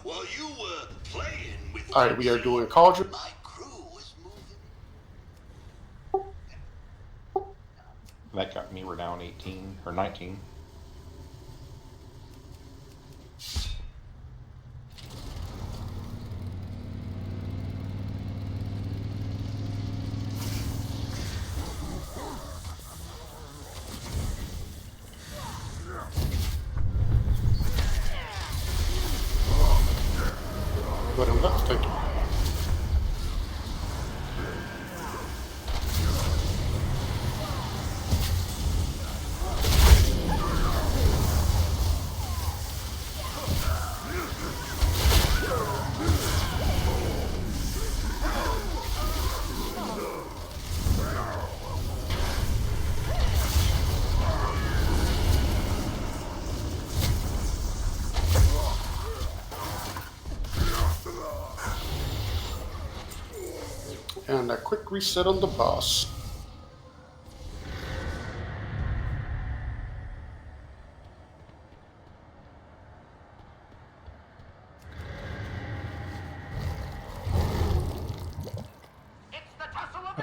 While you were playing with Alright, we are doing cauldron. my crew was moving. That got me. We're down 18 or 19. Go to left, thank you. And a quick reset on the boss.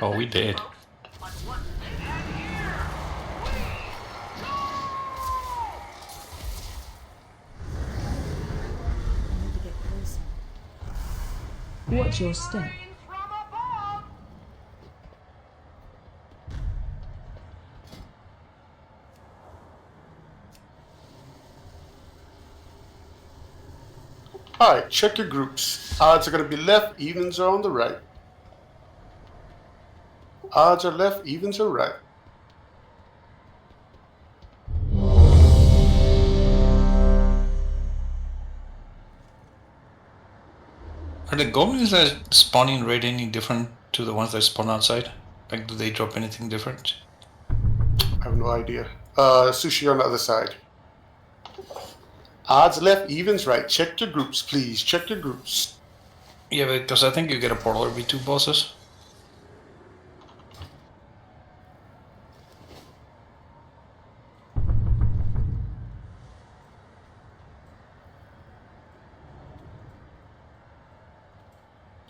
Oh, we did. Watch your step. Alright, check your groups. Odds are going to be left, evens are on the right. Odds are left, evens are right. Are the goblins that spawn in raid any different to the ones that spawn outside? Like, do they drop anything different? I have no idea. Sushi on the other side. Odds left, evens right. Check your groups, please. Check your groups. Yeah, because I think you get a portal every 2 bosses.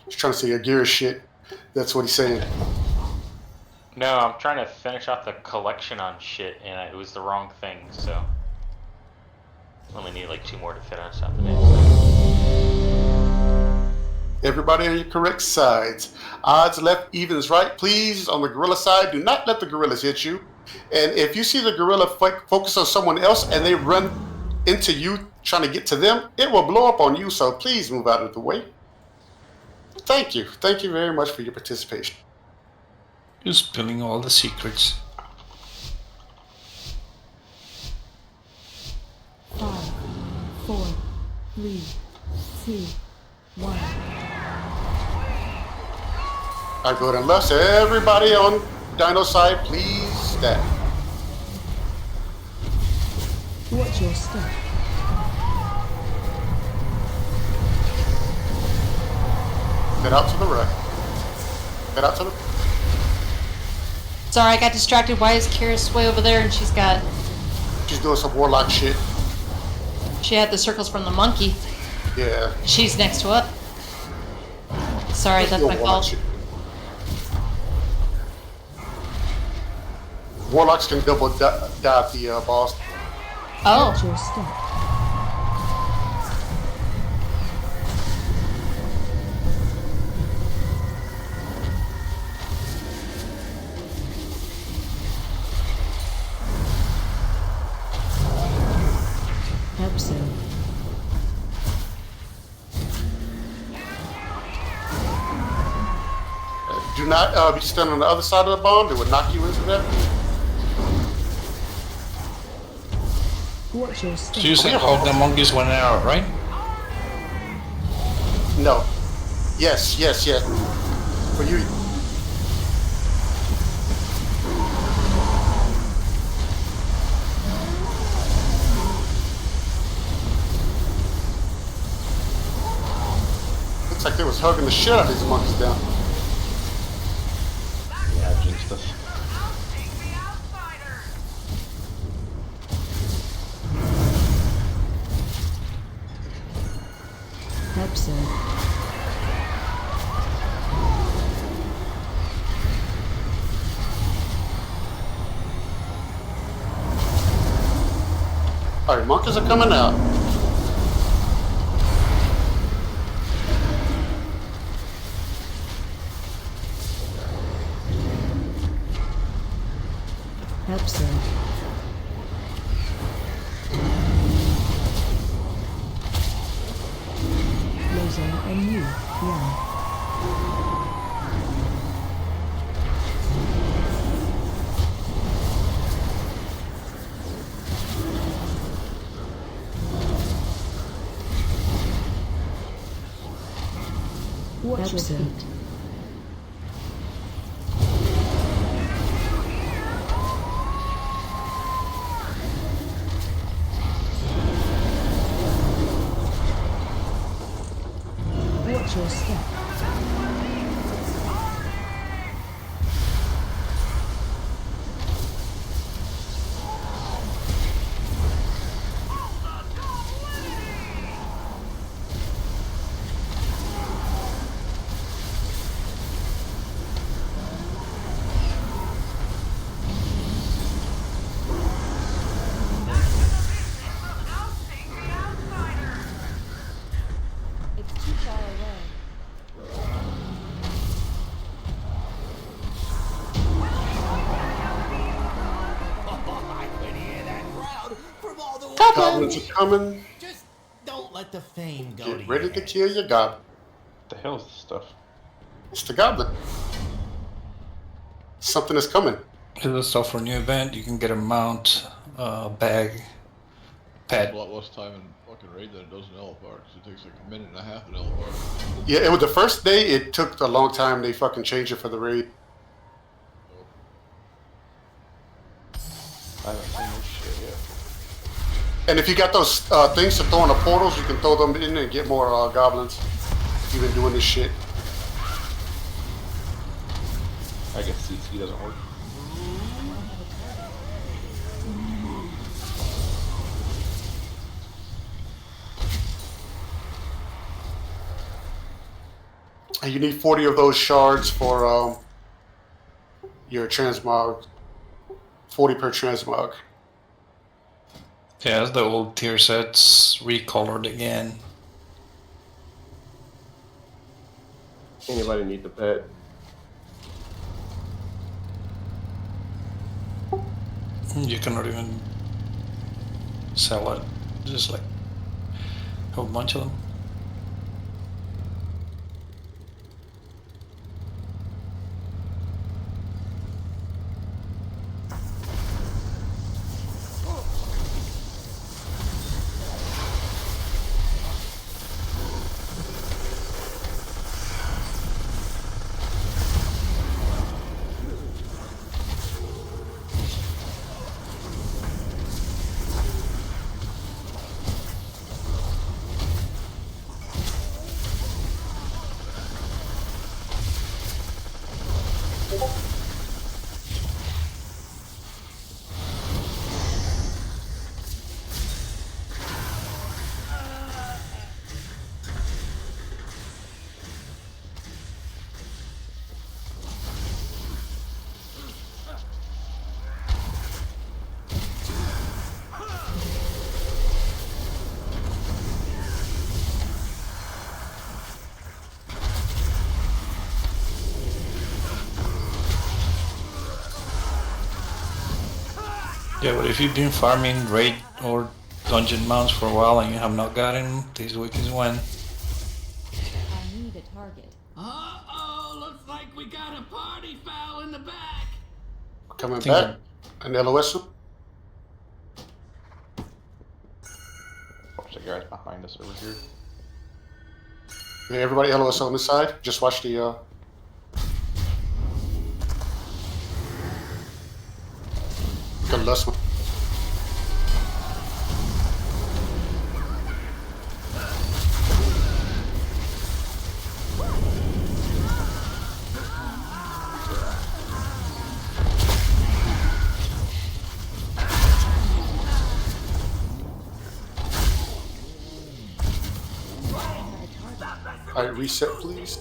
He's trying to say your gear is shit. That's what he's saying. No, I'm trying to finish off the collection on shit, and it was the wrong thing, so... Only need like 2 more to finish off the next. Everybody on your correct sides. Odds left, evens right. Please, on the gorilla side, do not let the gorillas hit you. And if you see the gorilla focus on someone else and they run into you trying to get to them, it will blow up on you, so please move out of the way. Thank you. Thank you very much for your participation. You're spilling all the secrets. 5, 4, 3, 2, 1. I go to left. Everybody on Dino side, please stand. Watch your step. Head out to the right. Head out to the... Sorry, I got distracted. Why is Kira's way over there and she's doing some warlock shit. She had the circles from the monkey. Yeah. She's next to it. Sorry, that's my fault. Shit. Warlocks can double die at the boss. Oh. Watch your step. Absent. Do not be standing on the other side of the bomb. It would knock you into that. Watch your step. So you said how the monkeys went out, right? No. Yes. For you. Looks like they was hugging the shit out of these monkeys down. Yeah, jinxed us. Absurd. Alright, monkeys are coming out. Absurd. Laser and you. Yeah. Watch your feet. Watch your step. It's too far away. I could hear that crowd from all the way. Goblins are coming. Just don't let the fame go Get to ready your to head. kill your goblin. The hell is this stuff? It's the goblin. Something is coming. Here's the stuff for a new event. You can get a mount, bag, pet. A lot less time in fucking raid than it does in LFR, 'cause it takes like a minute and a half in LFR. Yeah, it was the first day. It took a long time. They fucking changed it for the raid. I haven't seen this shit yet. And if you got those things to throw in the portals, you can throw them in and get more goblins. You've been doing this shit. I guess CC doesn't work. And you need 40 of those shards for your transmog. 40 per transmog. Yeah, the old tier sets recolored again. Anybody need the pet? You cannot even sell it. Just like a whole bunch of them. Yeah, but if you've been farming raid or dungeon mounts for a while and you have not gotten them, this week is when. I need a target. Uh-oh, looks like we got a party foul in the back. Coming Think back. And LOS them. Watch the guys behind us over here. Yeah, everybody LOS on this side. Just watch the last one. Alright, reset please.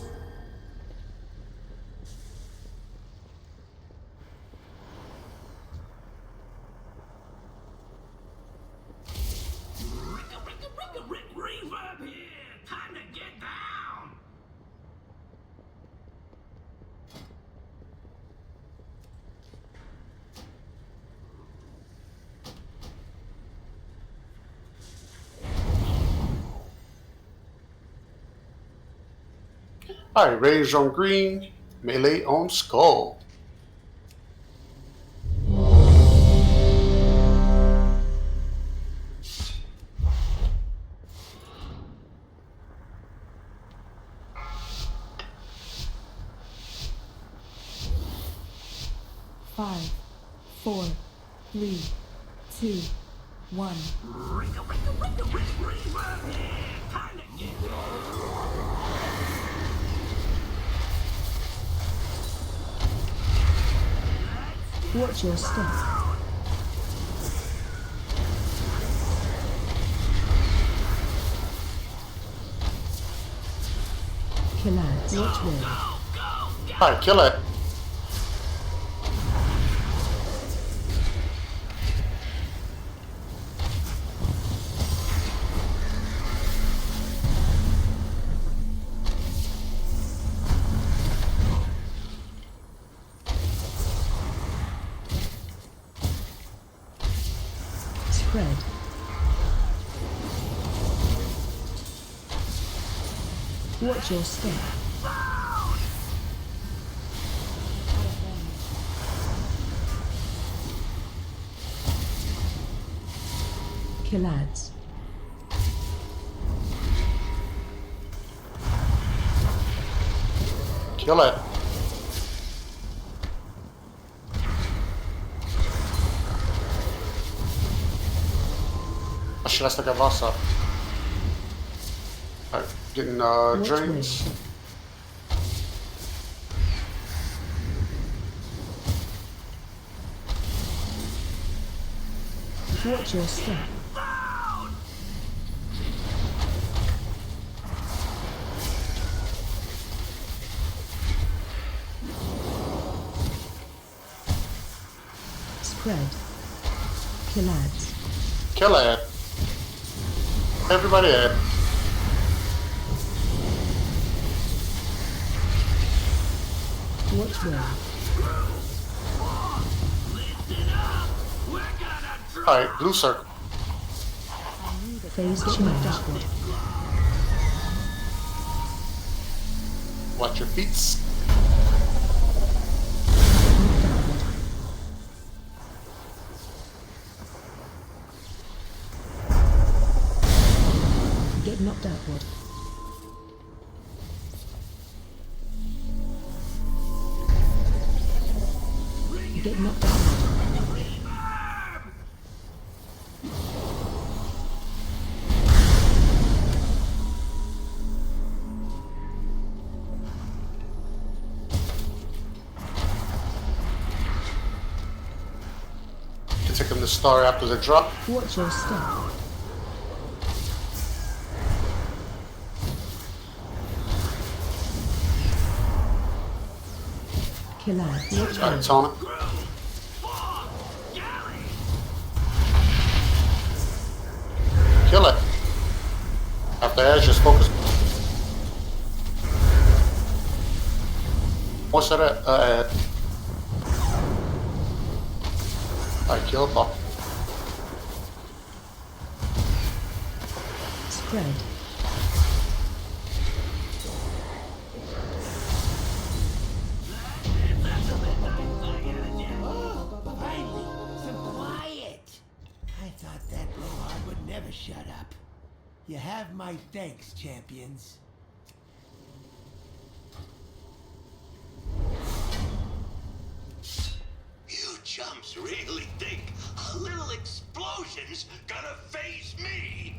Reverb here! Time to get down! Alright, range on green, melee on skull. Five, 4, 3, 2, 1. Reverb here! Time to get Watch your step. Kill ads. Watch wave. Alright, kill it. Spread. Watch your step. Kill ads. Kill it. Oh shit, I still got lost up. Alright, getting drains. wave. Watch your step. Spread. Kill ads. Kill it. Everybody in. Watch wave. Alright, blue circle. Phase change. Watch your feet. Get knocked outward. Get knocked outward. You take him the star after the drop. Watch your step. Kill ads. Watch Alright, wave. Tona. Kill it. After that, just focus. What's that? I killed them. Spread. Finally, some quiet. I thought that blowhard would never shut up. You have my thanks, champions. You chumps really think a little explosion's gonna phase me?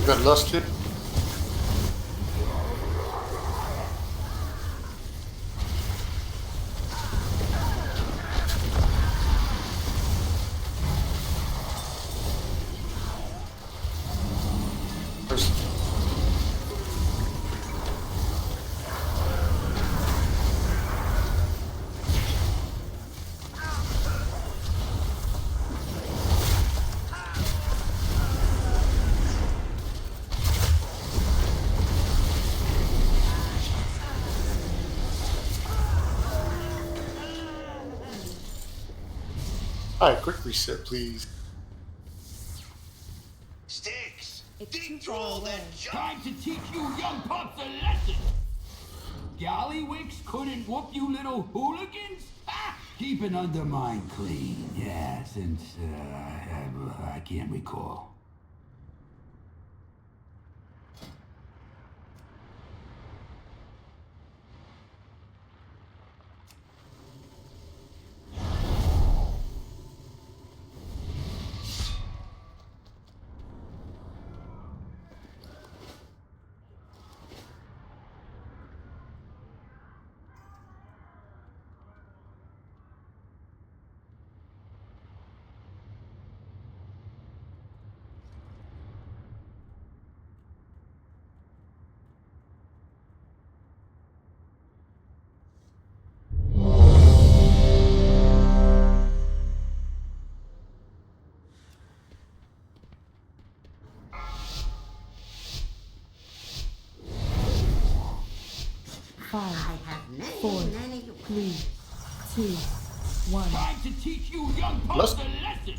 You got lust too? There's Alright, quick reset, please. Sticks, It's dig too through far all away. that junk. Time to teach you young pups a lesson. Gallywicks couldn't whoop you little hooligans? Ah, keep an undermine clean. Yeah, since I can't recall. Five, 4, 3, 2, 1. Time to teach you young pups Lust. a lesson.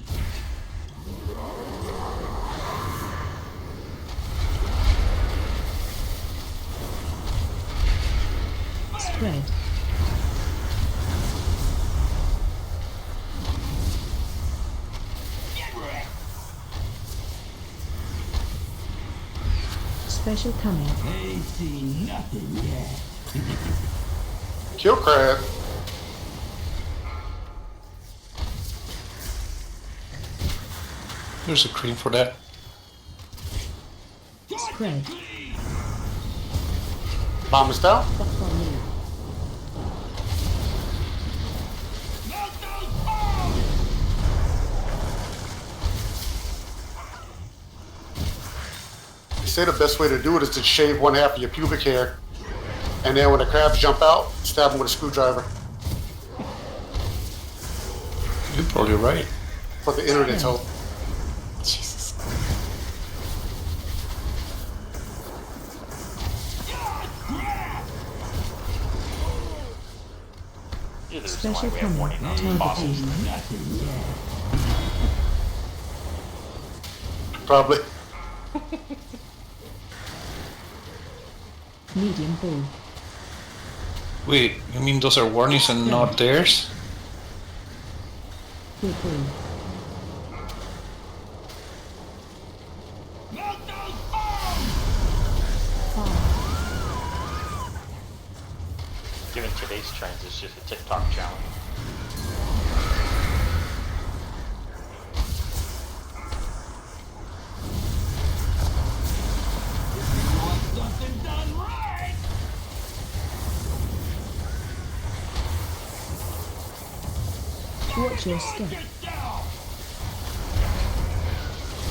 Spread. Special coming. Ain't seen nothing yet. Kill crab. There's a cream for that. Spread. Bomb is down. That's on me. They say the best way to do it is to shave one half of your pubic hair. And then when the crabs jump out, stab them with a screwdriver. You're probably right. What the internet told. Jesus. You're the reason why Special we have coming. warning on Target bottles. team. Nothing yet. Probably. Medium bull. Wait, you mean those are warnings and not theirs? Good bull. Given today's trends, it's just a TikTok challenge. Something done right. Watch your step. Get down.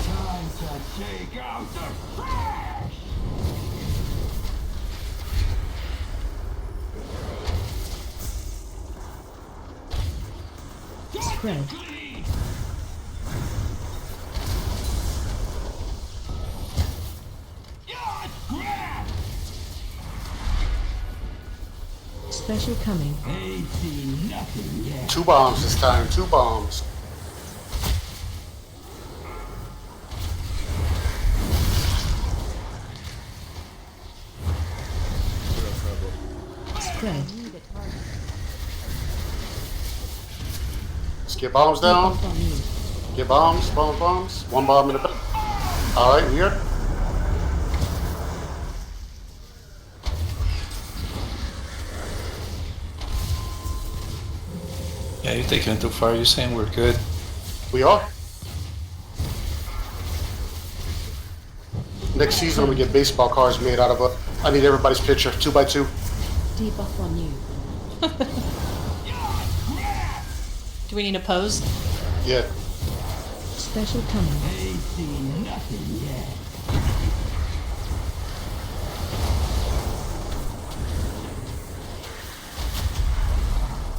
Time to take out the trash. Spread. Clean. Yeah, grab. Special coming. Ain't seen nothing yet. 2 bombs this time. 2 bombs. Spread. Let's get bombs down. Up on you. Get bombs. Bombs. 1 bomb in the back. Alright, we are. Yeah, you're taking it too far. You're saying we're good. We are. Next season, I'm gonna get baseball cards made out of it. I need everybody's picture, 2x2. Debuff on you. Do we need a pose? Yeah. Special coming. Ain't seen nothing yet.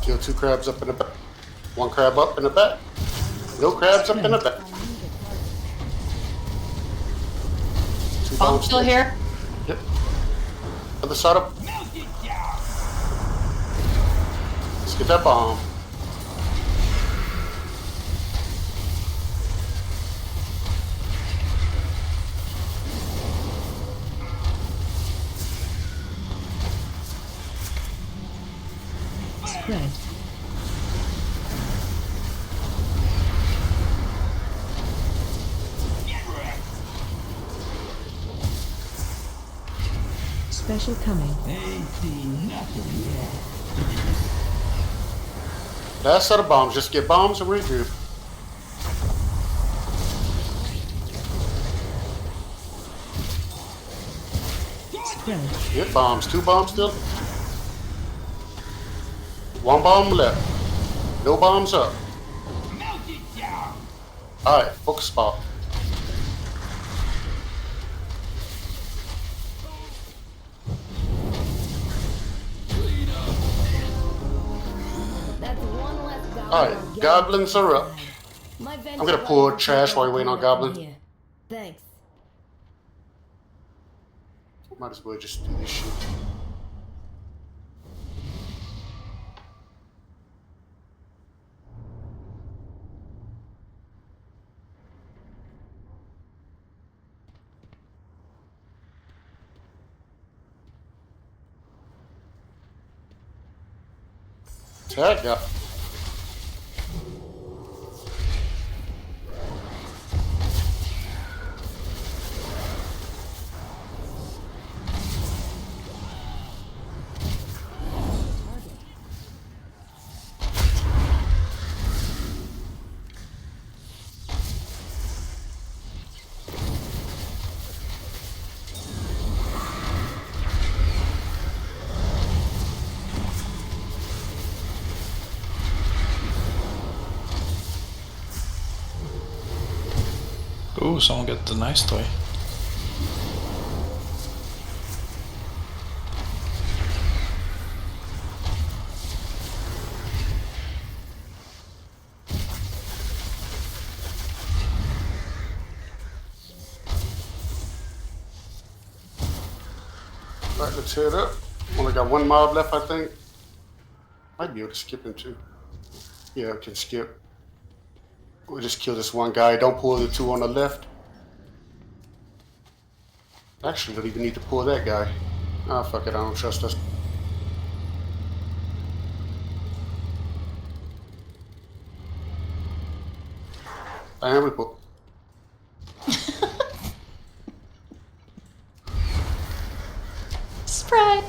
Kill 2 crabs up in the back. 1 crab up in the back. No crabs up in the back. 2 Bomb bombs still here? Yep. Other side up. Let's get that bomb. Spread. Special coming. Ain't seen nothing yet. Last set of bombs. Just get bombs and regroup. Spread. Get bombs. 2 bombs still. 1 bomb left. No bombs up. Alright, focus spot. Alright, goblins are up. I'm gonna pull trash while you're waiting on goblin. Thanks. Might as well just do this shit. Tag up. Ooh, someone get the nice toy. Alright, let's hit up. Only got 1 mob left, I think. Might be able to skip him too. Yeah, I can skip. We'll just kill this 1 guy. Don't pull the 2 on the left. Actually, don't even need to pull that guy. Ah, fuck it. I don't trust us. I am we pull. Spread.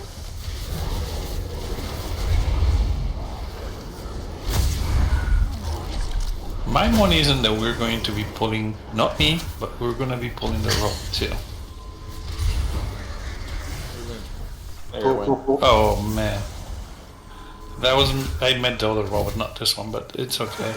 My money isn't that we're going to be pulling, not me, but we're going to be pulling the rope too. Oh man. That was, I meant the other robot, not this one, but it's okay.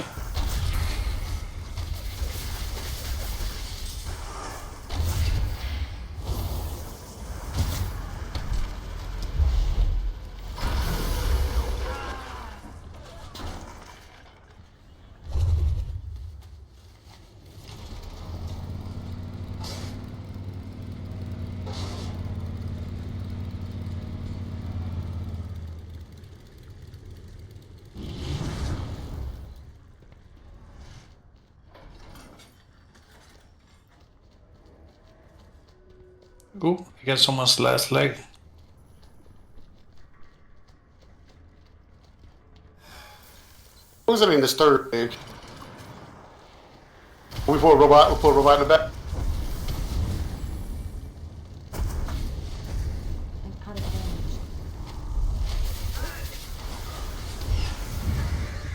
Ooh, I got someone's last leg. Who's it in this 3rd leg? We pull a robot in the back.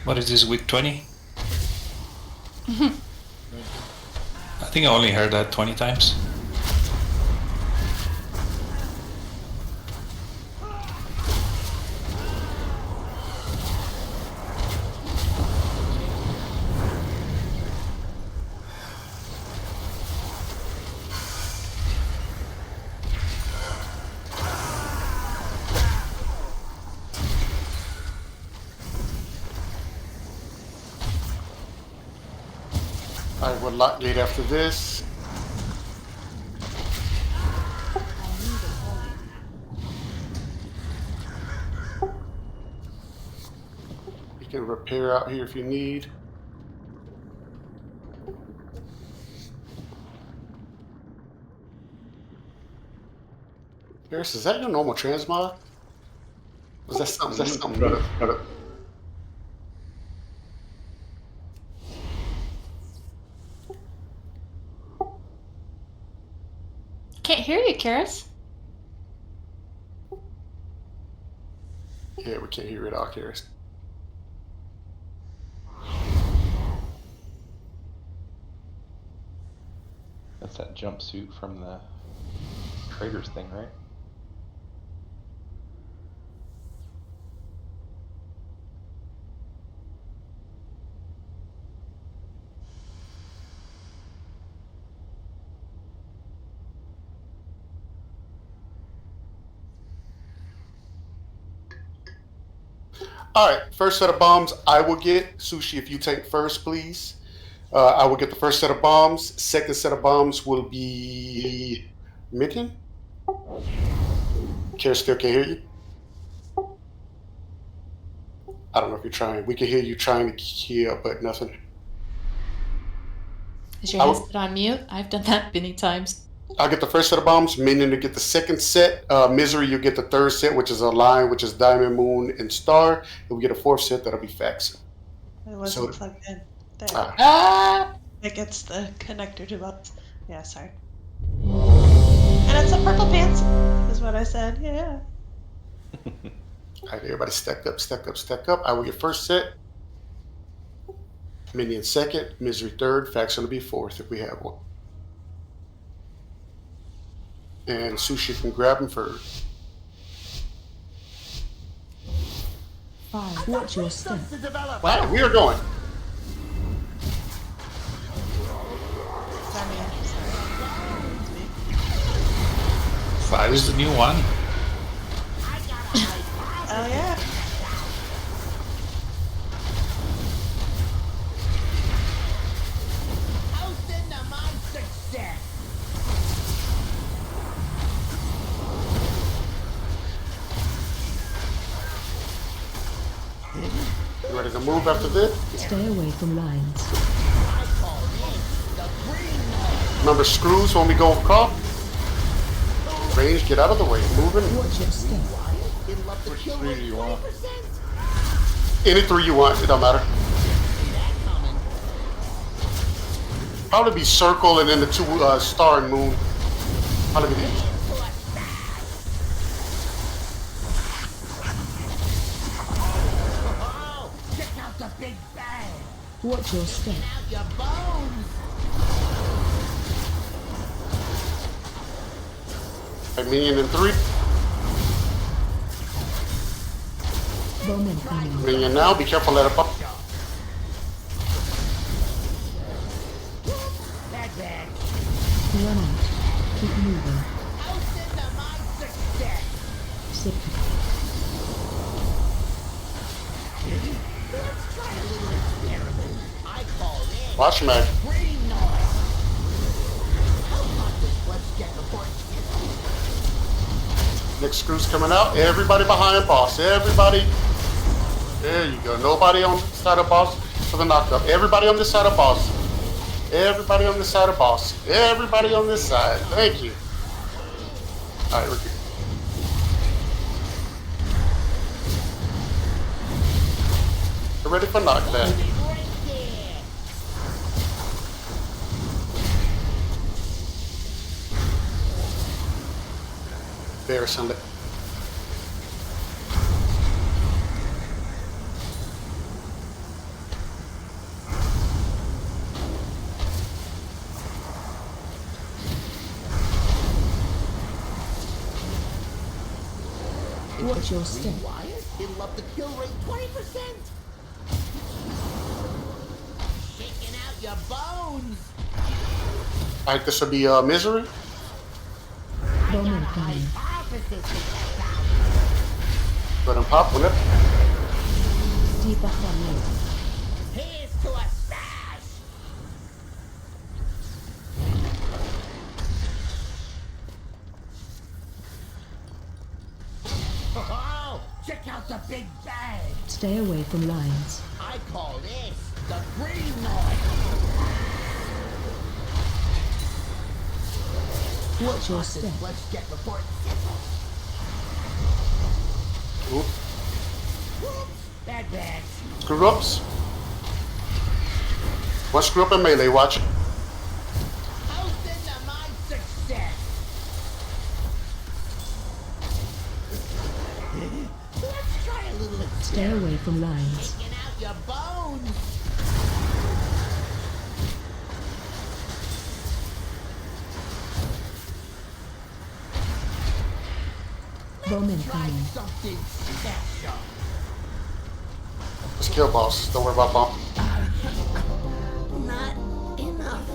What is this, week 20? I think I only heard that 20 times. I will lock gate after this. You can repair out here if you need. Harris, is that your normal transmog? Was that something? Is that something new? Can't hear you, Karis. Yeah, we can't hear it all, Harris. That's that jumpsuit from the traders thing, right? All right, first set of bombs I will get. Sushi, if you take first, please. I will get the first set of bombs. Second set of bombs will be Minion. Kara still can't hear you. I don't know if you're trying. We can hear you trying to hear, but nothing. Is your headset on mute? I've done that many times. I'll get the first set of bombs. Minion to get the second set. Misery, you'll get the third set, which is a line, which is Diamond, Moon, and Star. And we get a fourth set, that'll be Fax. It wasn't plugged in. There. Ah! It gets the connector to both. Yeah, sorry. And it's a purple pants, is what I said. Yeah. All right, everybody stack up, stack up, stack up. I will get first set. Minion second. Misery third. Fax going to be fourth if we have one. And Sushi can grab him first. 5. Watch your step. Wow, we are going. Sorry. 5 is the new one. Oh, yeah. You ready to move after this? Stay away from lines. Remember screws when we go across? Range, get out of the way. Moving. Watch your step. Which 3 do you want? Any 3 you want, it don't matter. Probably be circle and then the 2 star and moon. Probably be these. Watch your step. A minion in 3. Bomb incoming. Minion now, be careful, let it pop. Run out. Keep moving. 6. Watch Mag. Next screw's coming out. Everybody behind boss. Everybody. There you go. Nobody on the side of boss for the knockup. Everybody on this side of boss. Everybody on this side of boss. Everybody on this side. Thank you. Alright, we're good. We're ready for knockback. Bear Sunday. Watch your step. It'll up the kill rate 20%. Shaking out your bones. Alright, this will be Misery. Bomb incoming. Go ahead and pop with it. Debuff on you. Here's to a smash. Oh, check out the big bag. Stay away from lines. I call this the green noise. Watch your step. Let's get before it Oop. Whoops, bad bag. Screw ups. One screw up in melee, watch. How's into my success? Let's try a little Stay away from lines. taking out your bones. Bomb Try incoming. something special. Let's kill boss. Don't worry about bomb. Not enough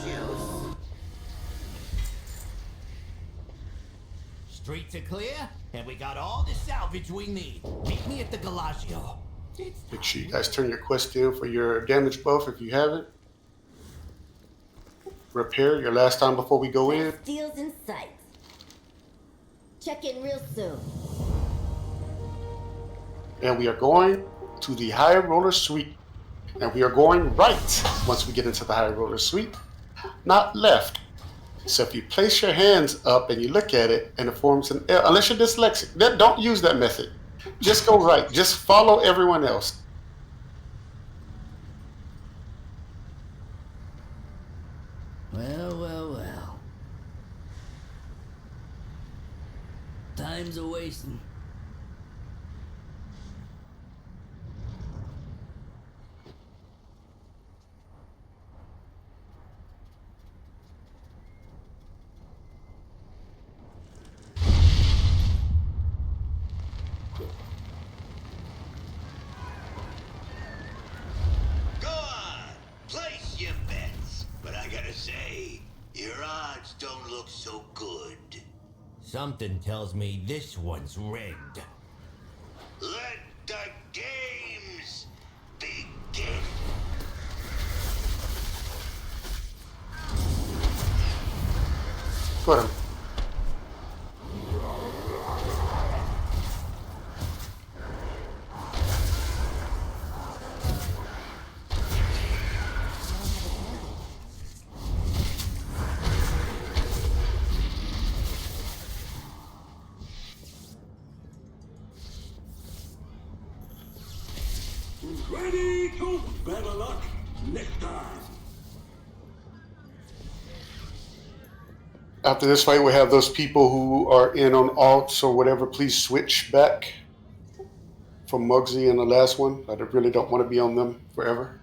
juice. Streets are clear, and we got all the salvage we need. Meet me at the Galagio. Make sure you guys turn your quest in for your damage buff if you have it. Repair your last time before we go in. Deals in sight. Check in real soon. And we are going to the High Roller Suite. And we are going right once we get into the High Roller Suite, not left. So if you place your hands up and you look at it and it forms an L, unless you're dyslexic, don't use that method. Just go right. Just follow everyone else. Well, well, well. Time's a wasting. Go on, place your bets. But I gotta say, your odds don't look so good. Something tells me this one's rigged. Let the games begin. Put him. Ready to better luck next time. After this fight, we have those people who are in on alts or whatever. Please switch back from Muggsy and the last one. I really don't want to be on them forever.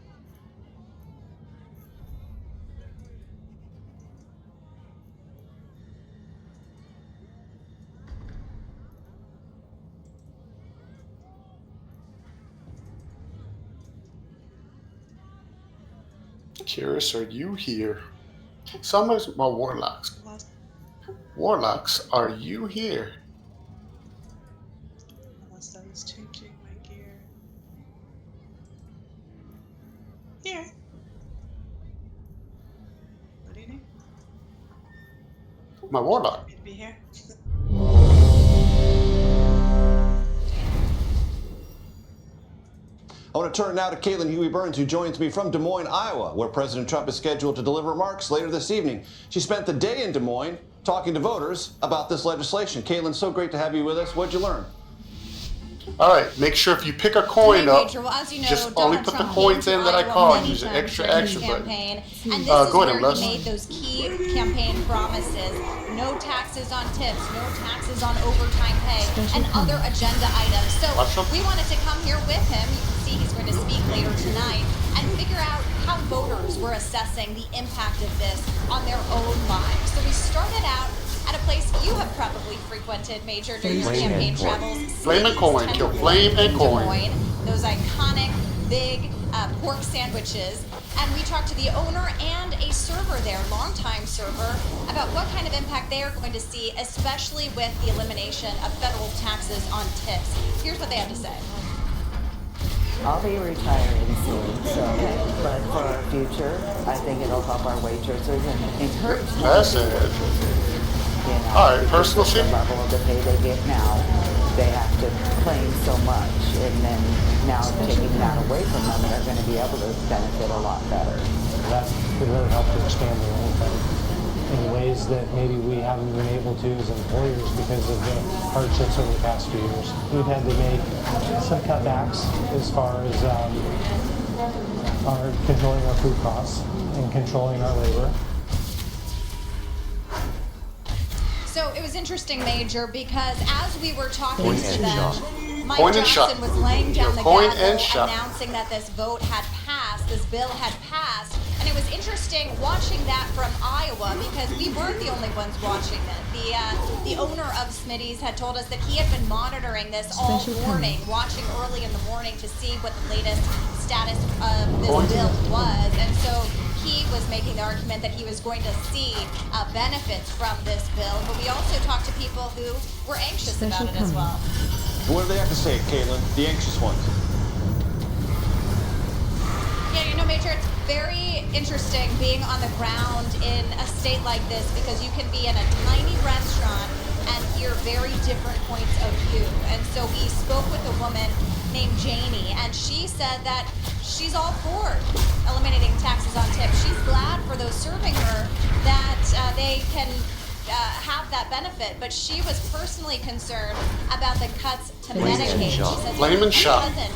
Curious, are you here? Some of my warlocks. Warlocks, are you here? Unless I was changing my gear. Here. What do you need? My warlock. Me to be here? I want to turn now to Caitlin Huey-Burns, who joins me from Des Moines, Iowa, where President Trump is scheduled to deliver remarks later this evening. She spent the day in Des Moines talking to voters about this legislation. Caitlin, so great to have you with us. What'd you learn? All right, make sure if you pick a coin up, Major, well, as you know, just Donald only put the Trump coins came in to that I Iowa call. many Use the times extra during his action button. campaign, and this Go is ahead, where Les. he made those key campaign promises: no taxes on tips, no taxes on overtime pay, and other agenda items. So we wanted to come here with him. You can see he's going to speak later tonight and figure out how voters were assessing the impact of this on their own lives. So we started out at a place you have probably frequented, Major, during your campaign travels. Flame and coin. Kill flame and coin. Des Moines, those iconic big pork sandwiches. And we talked to the owner and a server there, longtime server, about what kind of impact they are going to see, especially with the elimination of federal taxes on tips. Here's what they have to say. I'll be retiring soon, but for our future, I think it'll help our waitresses and encourage more That's it. waitresses, All right, personal the shit. level of the pay they get now. they have to claim so much, and then now taking that away from them, they're going to be able to benefit a lot better. That could really help to expand the role in ways that maybe we haven't been able to as employers because of the hardships over the past few years. We've had to make some cutbacks as far as our controlling our food costs and controlling our labor. So it was interesting, Major, because as we were talking to them, Mike Point and Johnson shot. was laying down the Point gavel, and shot. announcing that this vote had passed, this bill had passed, and it was interesting watching that from Iowa because we weren't the only ones watching it. The owner of Smitty's had told us that he had been monitoring this all morning, watching early in the morning to see what the latest status of this bill was, and so he was making the argument that he was going to see benefits from this bill, but we also talked to people who were anxious about it as well. What do they have to say, Caitlin? The anxious ones. Yeah, you know, Major, it's very interesting being on the ground in a state like this because you can be in a tiny restaurant and hear very different points of view. And so we spoke with a woman named Janie, and she said that she's all for eliminating taxes on tips. She's glad for those serving her that they can have that benefit, but she was personally concerned about the cuts to Medicaid. She said her cousin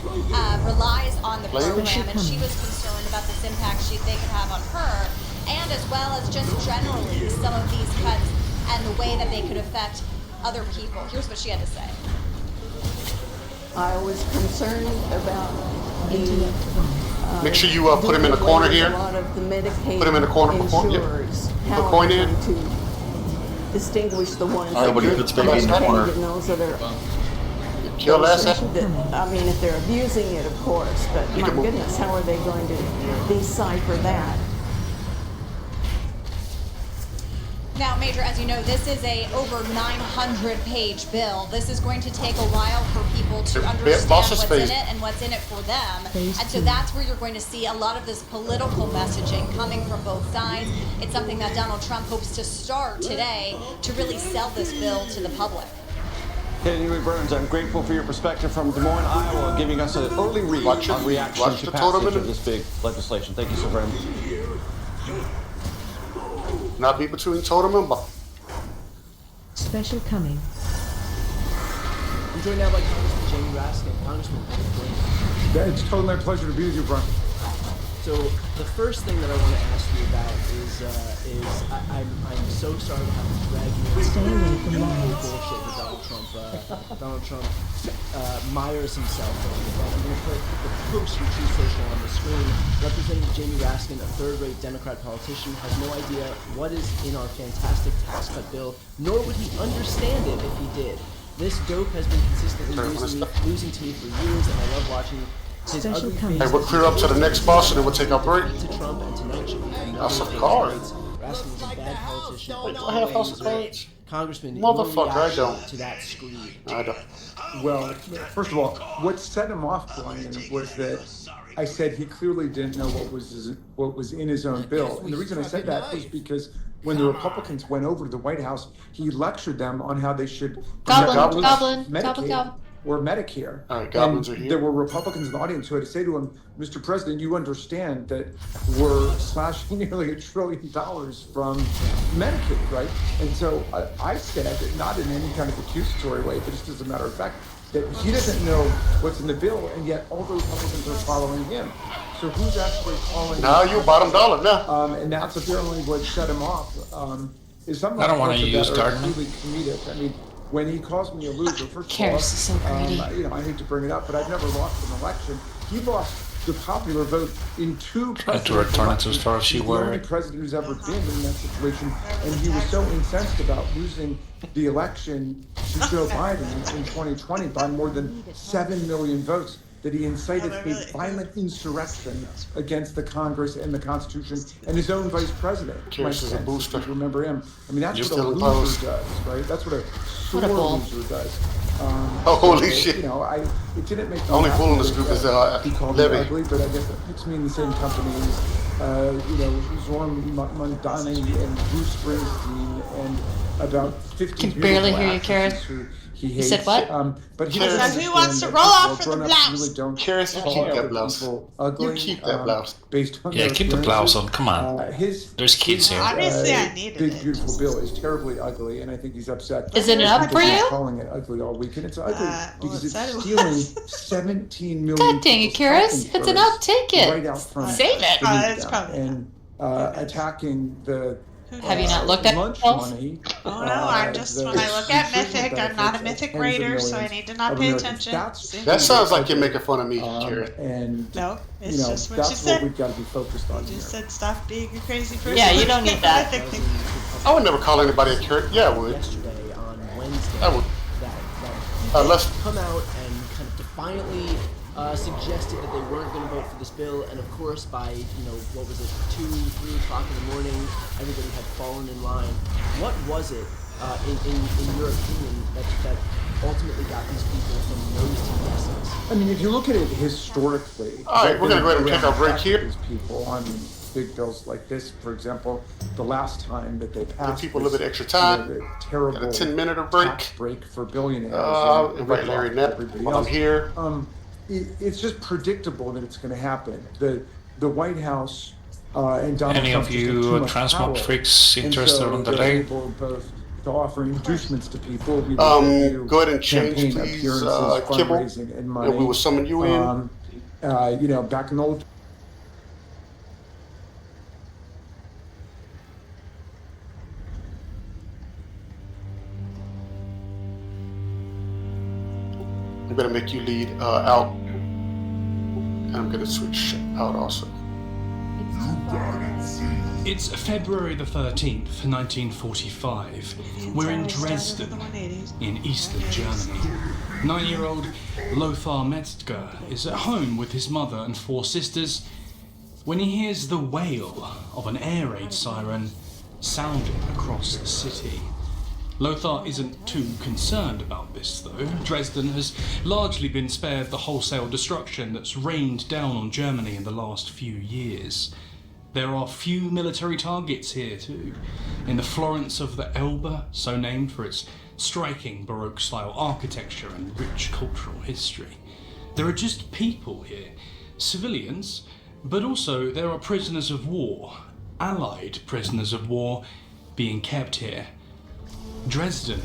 relies on the program, and she was concerned about this impact they could have on her, and as well as just generally some of these cuts and the way that they could affect other people. Here's what she had to say. I was concerned about the Make sure you put him in the corner here. A lot of the Medicaid Put him in the corner. insurers, Put coin in. to distinguish the ones Nobody that puts baby in the corner. and those that are. Kill that. I mean, if they're abusing it, of course, but my goodness, how are they going to decipher that? Now, Major, as you know, this is a over 900-page bill. This is going to take a while for people to understand what's in it and what's in it for them. And so that's where you're going to see a lot of this political messaging coming from both sides. It's something that Donald Trump hopes to start today to really sell this bill to the public. Huey Burns, I'm grateful for your perspective from Des Moines, Iowa, giving us an early read on reaction to passage of this big legislation. Thank you so very much. Not be between totem and bar. Special coming. I'm joined now by Congressman Jamie Raskin. Congressman, it's totally my pleasure to be with you, Brian. So the first thing that I want to ask you about is I'm so sorry to have to drag you into bullshit that Donald Trump mires himself over. But I'm going to put the post from True Social on the screen. Representative Jamie Raskin, a third-rate Democrat politician, has no idea what is in our fantastic tax cut bill, nor would he understand it if he did. This dope has been consistently losing to me for years, and I love watching his ugly face. Hey, we'll clear up to the next boss and then we'll take our break. To Trump, and tonight should be another That's a card. Raskin is a bad politician. I have House of Cards. Congressman, Motherfucker, I don't. To that screed. I don't. Well, first of all, what set him off, Brian, was that I said he clearly didn't know what was in his own bill. And the reason I said that was because when the Republicans went over to the White House, he lectured them on how they should Goblin. or Medicare. All right, goblins are here. There were Republicans in the audience who had to say to him, Mr. President, you understand that we're slashing nearly $1 trillion from Medicaid, right? And so I said, not in any kind of accusatory way, but just as a matter of fact, that he doesn't know what's in the bill, and yet all the Republicans are following him. So who's actually calling? Now you bottom dollar now. And that's apparently what set him off. Is something I don't want to use Dartman. Really comedic. I mean, when he calls me a loser, first of all, so greedy. I hate to bring it up, but I've never lost an election. He lost the popular vote in 2 presidential to return it as far as she He's the only president who's ever been in that situation, and he was so incensed about losing the election to Joe Biden in 2020 by more than 7 million votes that he incited a violent insurrection against the Congress and the Constitution and his own vice president. Cares as a booster. Remember him? I mean, that's Just what a still loser opposed. does, right? That's what a sore bull. loser does. Holy shit. You know, it didn't make me Only happy fool in this that, group is he called me Levy. ugly, but I guess it puts me in the same company as Zorn Mondani and Bruce Springsteen and about 50 Can barely beautiful hear you, Karis. actresses who he You hates. said what? But he Karis, doesn't who wants to understand roll that, off for the grown-ups blouse? really don't Karis, you call keep that other blouse. people ugly. You keep that blouse. Based on Yeah, their keep the blouse appearances. on. Come on. There's kids here. Obviously, I needed Big it. Beautiful Bill is terribly ugly, and I think he's upset. Is it that up people for keep you? Calling it ugly all week, and it's ugly because it it's said it stealing was. 17 million. God dang it, people's health Karis. It's an up. Take it. Right out front. Save it. It's probably and attacking the. Have you not looked at lunch yourself? money? Oh no, I'm just when I look at Mythic, I'm not a Mythic Raider, so I need to not pay attention. See? That sounds like you're making fun of me, Karis. And No, it's just what you that's said. what we've got to be focused on. You just said stop being a crazy person. Yeah, you don't need that. Mythic thing. I would never call anybody a Karis. Yeah, I would. Yesterday on Wednesday, I would. that Let's come out and kind of defiantly suggested that they weren't going to vote for this bill, and of course by, what was it, 2, 3 o'clock in the morning, everybody had fallen in line. What was it, in your opinion, that ultimately got these people from no's to yeses? I mean, if you look at it historically, all right, we're going to go ahead and take our break here. These people on big bills like this, for example, the last time that they passed, give people a little bit extra time. The terrible Got a 10-minute break. tax break for billionaires. I'll invite Larry Knapp while I'm here. It's just predictable that it's going to happen. The White House and Donald Any Trump of just have too you much transport power. freaks And interested so on the they're day? able both to offer inducements to people. We Go do ahead and change, campaign please, appearances, Kibble, fundraising, and money. and we will summon you in. Back in the old. I'm going to make you lead out. And I'm going to switch out also. It's February the 13th, 1945. We're in Dresden, in eastern Germany. 9-year-old Lothar Metzger is at home with his mother and 4 sisters when he hears the wail of an air raid siren sounding across the city. Lothar isn't too concerned about this, though. Dresden has largely been spared the wholesale destruction that's rained down on Germany in the last few years. There are few military targets here, too. In the Florence of the Elbe, so named for its striking Baroque-style architecture and rich cultural history. There are just people here, civilians, but also there are prisoners of war, Allied prisoners of war, being kept here. Dresden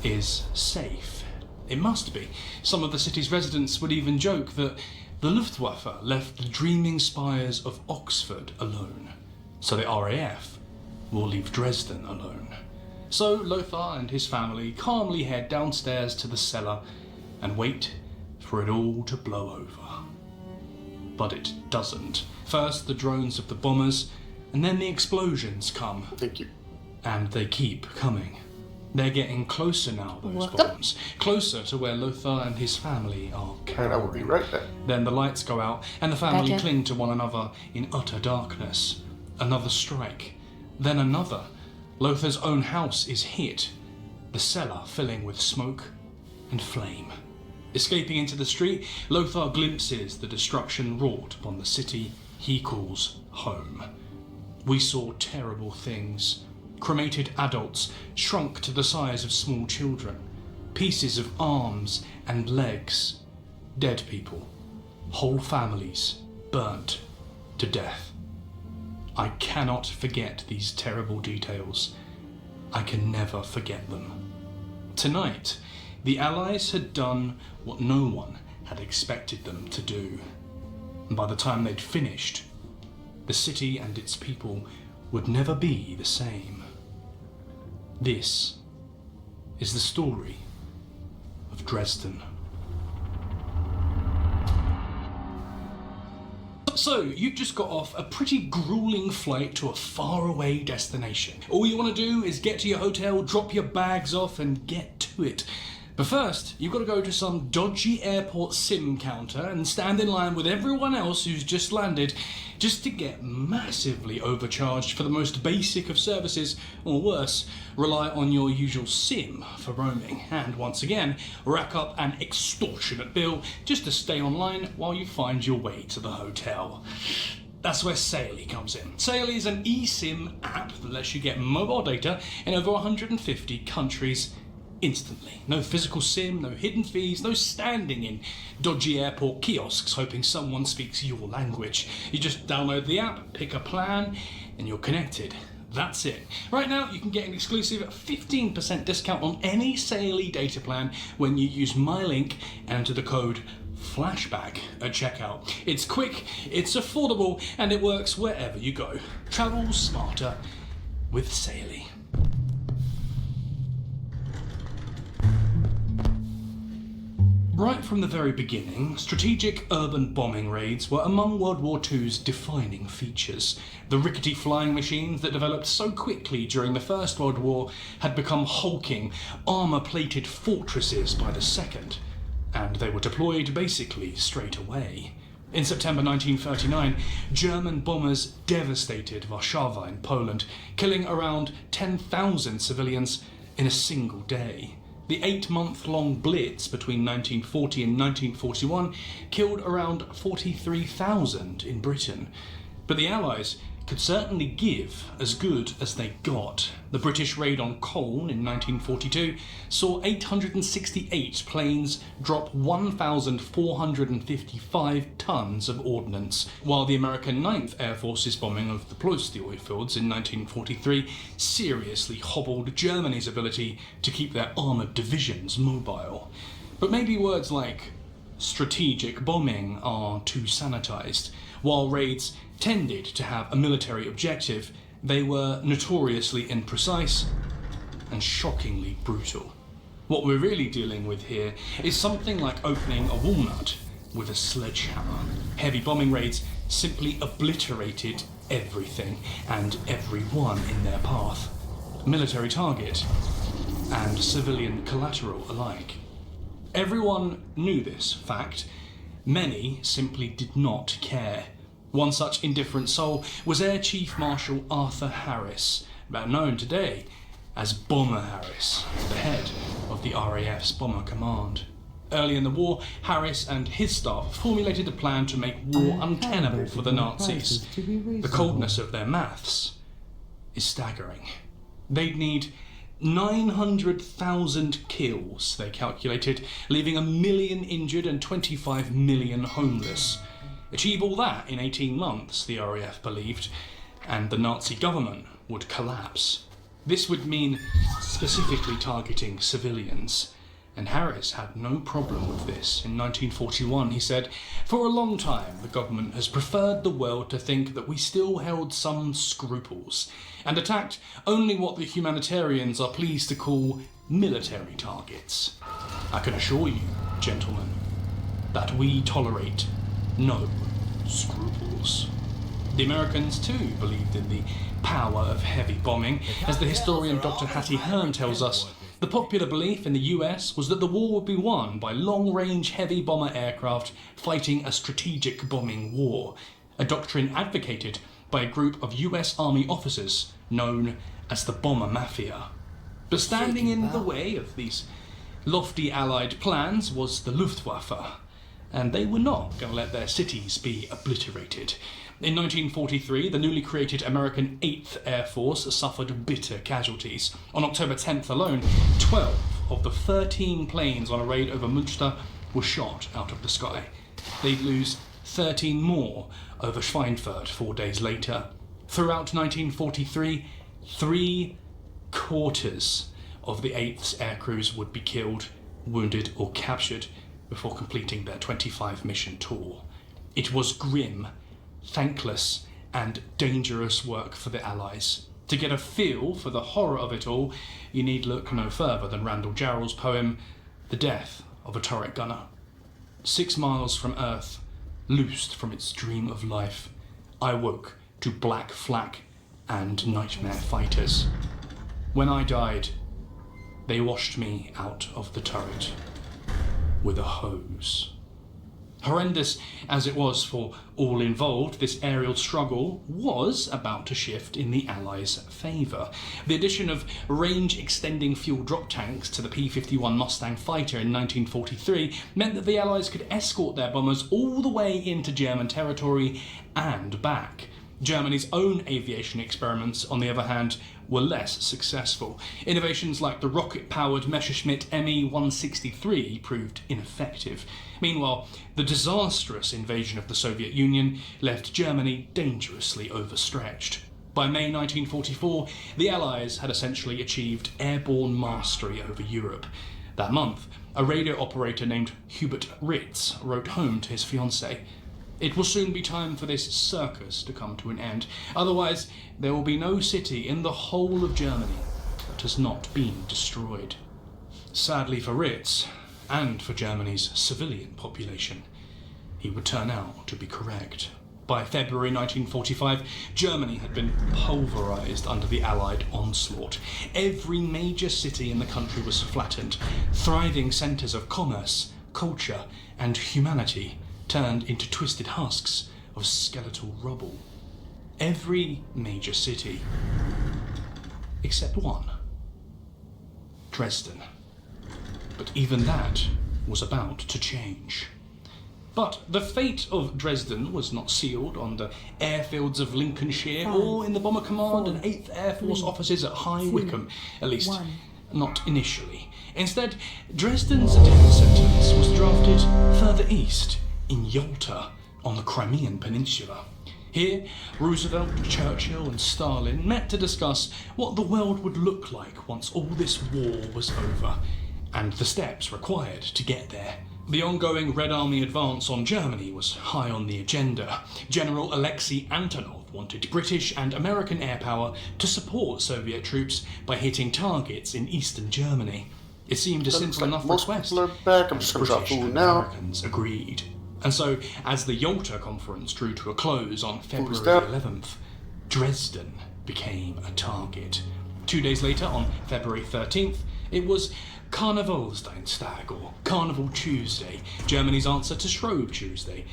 is safe. It must be. Some of the city's residents would even joke that the Luftwaffe left the dreaming spires of Oxford alone, so the RAF will leave Dresden alone. So Lothar and his family calmly head downstairs to the cellar and wait for it all to blow over. But it doesn't. First the drones of the bombers, and then the explosions come. Thank you. And they keep coming. They're getting closer now, those bombs. Closer to where Lothar and his family are cowering. I will be right back. Then the lights go out, and the family Back in. cling to one another in utter darkness. Another strike. Then another. Lothar's own house is hit. The cellar filling with smoke and flame. Escaping into the street, Lothar glimpses the destruction wrought upon the city he calls home. We saw terrible things. Cremated adults shrunk to the size of small children. Pieces of arms and legs. Dead people. Whole families burnt to death. I cannot forget these terrible details. I can never forget them. Tonight, the Allies had done what no one had expected them to do. And by the time they'd finished, the city and its people would never be the same. This is the story of Dresden. So, you've just got off a pretty grueling flight to a faraway destination. All you want to do is get to your hotel, drop your bags off, and get to it. But first, you've got to go to some dodgy airport sim counter and stand in line with everyone else who's just landed just to get massively overcharged for the most basic of services, or worse, rely on your usual sim for roaming, and once again, rack up an extortionate bill just to stay online while you find your way to the hotel. That's where Saily comes in. Saily is an eSIM app that lets you get mobile data in over 150 countries instantly. No physical SIM, no hidden fees, no standing in dodgy airport kiosks hoping someone speaks your language. You just download the app, pick a plan, and you're connected. That's it. Right now, you can get an exclusive 15% discount on any Saily data plan when you use my link and enter the code FLASHBACK at checkout. It's quick, it's affordable, and it works wherever you go. Travel smarter with Saily. Right from the very beginning, strategic urban bombing raids were among World War II's defining features. The rickety flying machines that developed so quickly during the First World War had become hulking, armour-plated fortresses by the Second, and they were deployed basically straight away. In September 1939, German bombers devastated Warszawa in Poland, killing around 10,000 civilians in a single day. The 8-month-long Blitz between 1940 and 1941 killed around 43,000 in Britain. But the Allies could certainly give as good as they got. The British raid on Cologne in 1942 saw 868 planes drop 1,455 tons of ordnance, while the American 9th Air Force's bombing of the Ploesti oil fields in 1943 seriously hobbled Germany's ability to keep their armoured divisions mobile. But maybe words like strategic bombing are too sanitised. While raids tended to have a military objective, they were notoriously imprecise and shockingly brutal. What we're really dealing with here is something like opening a walnut with a sledgehammer. Heavy bombing raids simply obliterated everything and everyone in their path, military target and civilian collateral alike. Everyone knew this fact. Many simply did not care. One such indifferent soul was Air Chief Marshal Arthur Harris, better known today as Bomber Harris, the head of the RAF's Bomber Command. Early in the war, Harris and his staff formulated a plan to make war untenable for the Nazis. The coldness of their maths is staggering. They'd need 900,000 kills, they calculated, leaving 1 million injured and 25 million homeless. Achieve all that in 18 months, the RAF believed, and the Nazi government would collapse. This would mean specifically targeting civilians, and Harris had no problem with this. In 1941, he said, "For a long time, the government has preferred the world to think that we still held some scruples, and attacked only what the humanitarians are pleased to call military targets. I can assure you, gentlemen, that we tolerate no scruples." The Americans too believed in the power of heavy bombing. As the historian Dr. Hattie Hearn tells us, the popular belief in the US was that the war would be won by long-range heavy bomber aircraft fighting a strategic bombing war, a doctrine advocated by a group of US Army officers known as the Bomber Mafia. But standing in the way of these lofty Allied plans was the Luftwaffe, and they were not going to let their cities be obliterated. In 1943, the newly created American 8th Air Force suffered bitter casualties. On October 10th alone, 12 of the 13 planes on a raid over Münster were shot out of the sky. They'd lose 13 more over Schweinfurt 4 days later. Throughout 1943, 3/4 of the 8th's aircrews would be killed, wounded or captured before completing their 25-mission tour. It was grim, thankless and dangerous work for the Allies. To get a feel for the horror of it all, you need look no further than Randall Jarrell's poem, The Death of a Turret Gunner. 6 miles from Earth, loosed from its dream of life, I woke to black flak and nightmare fighters. When I died, they washed me out of the turret with a hose. Horrendous as it was for all involved, this aerial struggle was about to shift in the Allies' favour. The addition of range-extending fuel drop tanks to the P-51 Mustang fighter in 1943 meant that the Allies could escort their bombers all the way into German territory and back. Germany's own aviation experiments, on the other hand, were less successful. Innovations like the rocket-powered Messerschmitt Me-163 proved ineffective. Meanwhile, the disastrous invasion of the Soviet Union left Germany dangerously overstretched. By May 1944, the Allies had essentially achieved airborne mastery over Europe. That month, a radio operator named Hubert Ritz wrote home to his fiancée. It will soon be time for this circus to come to an end. Otherwise, there will be no city in the whole of Germany that has not been destroyed. Sadly for Ritz, and for Germany's civilian population, he would turn out to be correct. By February 1945, Germany had been pulverised under the Allied onslaught. Every major city in the country was flattened. Thriving centres of commerce, culture, and humanity turned into twisted husks of skeletal rubble. Every major city, except one, Dresden. But even that was about to change. But the fate of Dresden was not sealed on the airfields of Lincolnshire or in the Bomber Command and 8th Air Force offices at High Wycombe, at least not initially. Instead, Dresden's death sentence was drafted further east, in Yalta, on the Crimean Peninsula. Here, Roosevelt, Churchill and Stalin met to discuss what the world would look like once all this war was over, and the steps required to get there. The ongoing Red Army advance on Germany was high on the agenda. General Alexei Antonov wanted British and American air power to support Soviet troops by hitting targets in eastern Germany. It seemed a simple enough request. British and Americans agreed. And so, as the Yalta Conference drew to a close on February 11th, Dresden became a target. 2 days later, on February 13th, it was Karnevalsdienstag, or Carnival Tuesday, Germany's answer to Shrove Tuesday,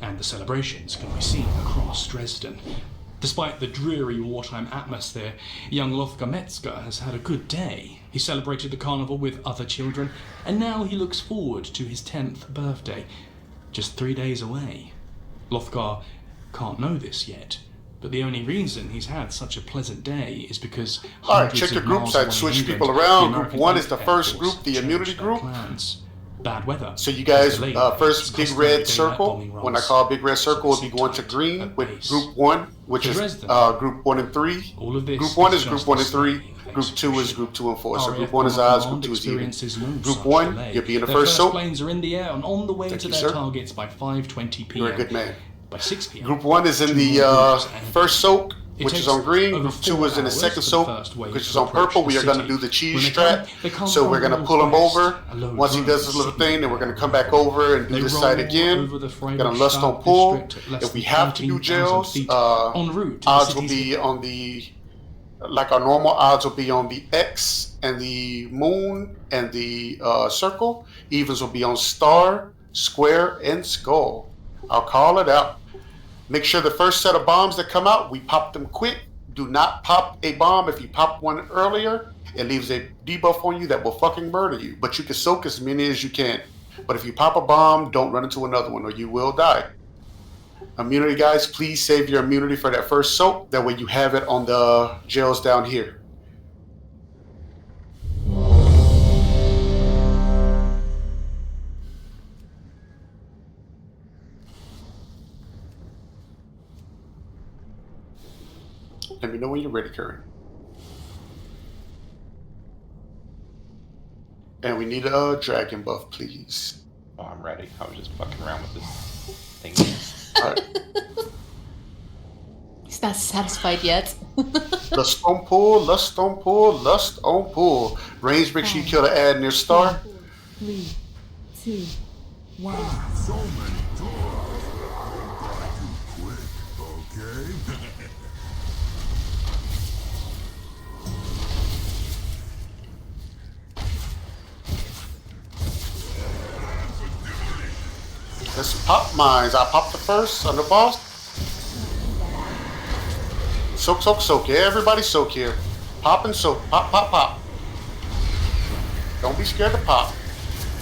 and the celebrations can be seen across Dresden. Despite the dreary wartime atmosphere, young Lothar Metzger has had a good day. He celebrated the carnival with other children, and now he looks forward to his 10th birthday. Just 3 days away. Lothar can't know this yet, but the only reason he's had such a pleasant day is because alright, check your groups. I'd switch people around. Group 1 is the first group, the immunity group. Bad weather. So you guys, first big red circle. When I call big red circle, will be going to green with group 1, which is group 1 and 3. Group 1 is group 1 and 3. Group 2 is group 2 and 4. So group 1 is odds, group 2 is even. Group 1, you'll be in the first soap. Planes are in the air and on the way to their targets by 5:20 p.m. You're a good man. By 6 p.m. Group 1 is in the first soak, which is on green. Group 2 is in the second soak, which is on purple. We are going to do the cheese strap. So we're going to pull him over. Once he does this little thing, then we're going to come back over and do this side again. We're going to lust on pull. If we have to do jails, odds will be on the... Like our normal odds will be on the X and the moon and the circle. Evens will be on star, square, and skull. I'll call it out. Make sure the first set of bombs that come out, we pop them quick. Do not pop a bomb. If you pop one earlier, it leaves a debuff on you that will fucking murder you. But you can soak as many as you can. But if you pop a bomb, don't run into another one or you will die. Immunity guys, please save your immunity for that first soak. That way you have it on the gels down here. Let me know when you're ready, Curran. And we need a dragon buff, please. Oh, I'm ready. I was just fucking around with this thing. Alright. He's not satisfied yet. Lust on pull, lust on pull, lust on pull. Range, make sure you kill the ad near star. 3, 2, 1. So many doors. Don't die too quick, okay? Let's pop mines. I popped the first on the boss. Soak, soak, soak. Everybody soak here. Pop and soak. Pop, pop, pop. Don't be scared to pop.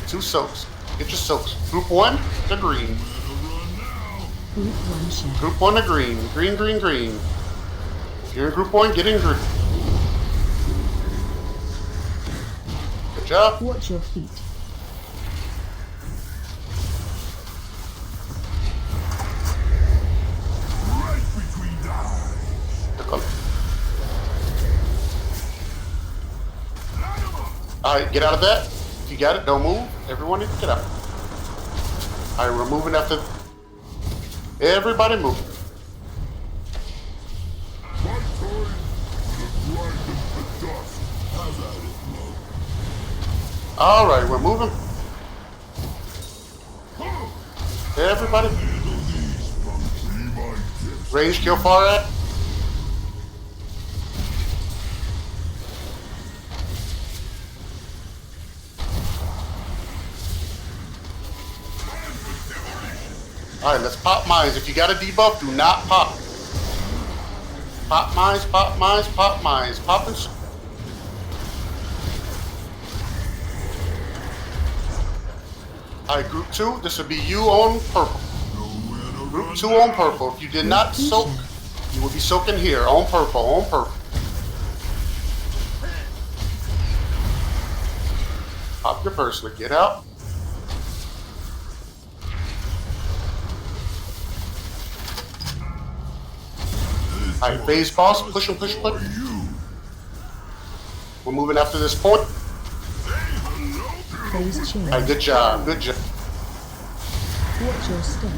2 soaks. Get your soaks. Group 1, the green. Group 1, the green. Green, green, green. If you're in group 1, get in group. Good job. Watch your feet. Alright, get out of that. If you got it, don't move. Everyone get out. Alright, we're moving after. Everybody move. Alright, we're moving. Everybody. Range kill far at. Alright, let's pop mines. If you got a debuff, do not pop. Pop mines, pop mines, pop mines. Pop and... Alright, group 2, this would be you on purple. Group 2 on purple. If you did not soak, you would be soaking here. On purple, on purple. Pop your personal, get out. Alright, phase boss, push him, push him, push him. We're moving after this point. Alright, good job, good job. Watch your step.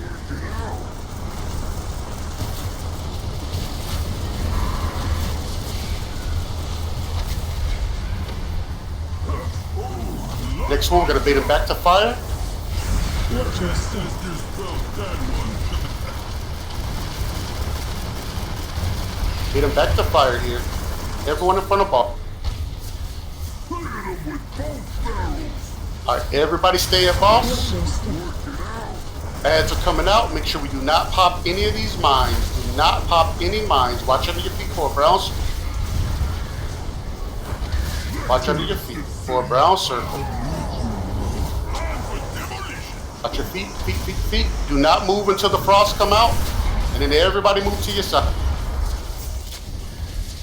Next one, we're gonna bait him back to fire. Watch your step. Bait him back to fire here. Everyone in front of ball. Alright, everybody stay at boss. Ads are coming out. Make sure we do not pop any of these mines. Do not pop any mines. Watch under your feet for a brown circle. Watch under your feet for a brown circle. Watch your feet, feet, feet, feet. Do not move until the frost come out. And then everybody move to your side.